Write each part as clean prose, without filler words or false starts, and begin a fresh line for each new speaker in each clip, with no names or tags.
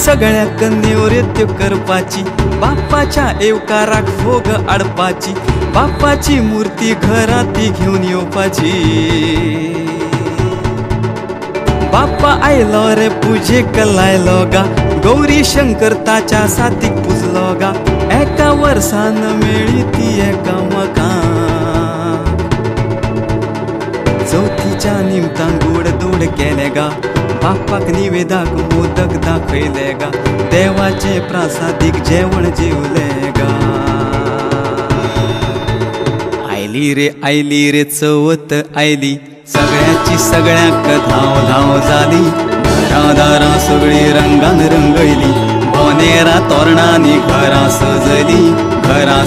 सगळ्या कन्येवर त्यो करपाची, बाप्पाच्या येवकाराक भोग आडपाची, बाप्पाची मूर्ती घरात घेऊन येवपाची। बाप्पा आयलो रे पूजेक लायलो गा, गौरी शंकर ताच्या साथीक पुजलो गा, एका वर्सान मेळी ती एकामेकांक। चौथीच्या निमतान गोड धोड केले गा, बाप्पाक निवेदाक मोदक दाखयले गा, देवाचे प्रासादीक जेवण जेवले गा। आयली रे चवथ आयली, सगळ्याची सगळ्याक धाव धाव जाली, घरादारां सगळी रंगान रंगयली, बोनेरा तोरणांनी घरां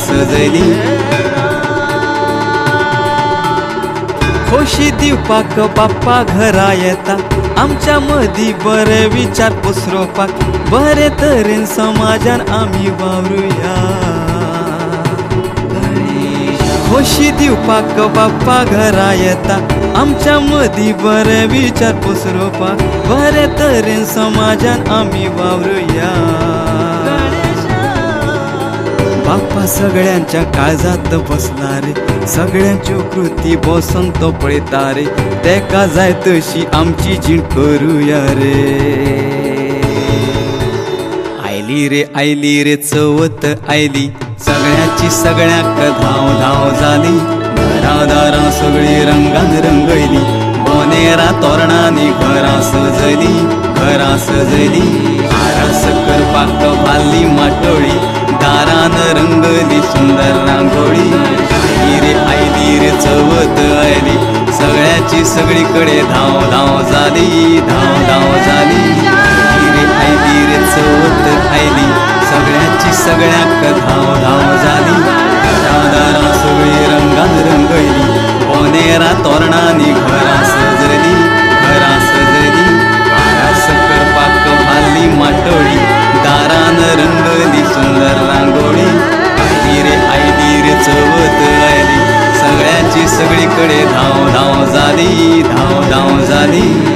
सजयली। खोशी दिवपाक बाप्पा घरा येता, आमच्या मदी बरे विचार पसरोवपाक, बरे तरेन समाजान आमी वावरुया। खोशी दिवपाक बाप्पा घरा येता, आमच्या मदी बरे विचार पसरोवपाक, बरे तरेन समाजान आमी वावरुया। बाप्पा सगळ्यांच्या काळजात बसला रे, सगळ्यांच्यो कृती बसून तो पळयता रे, तेका जाय तशी आमची जीण करूया रे। आयली रे चवथ आयली, सगळ्याची सगळ्याक धाव धाव जाली, घरादारां सगळी रंगान रंगयली, बोनेरा तोरणांनी घरां सजयली। आरास करपाक भाल्ली माटोळी, दारान रंगली सुंदर रांगोळी। आयली रे चवथ आयली, सगळ्याची सगळीकडे धाव धाव जाली। आयली रे चवथ आयली, सगळ्याची सगळ्याक धाव धाव जाली, घरादारां सगळी रंगान रंगयली, बोनेरा तोरणांनी घरां सजयली। आरास करपाक भाल्ली माटोळी, दारान रंगली सुंदर रांगोळी। आयली रे चवथ आयली, सगळ्याची सगळीकडे धाव धाव जाली।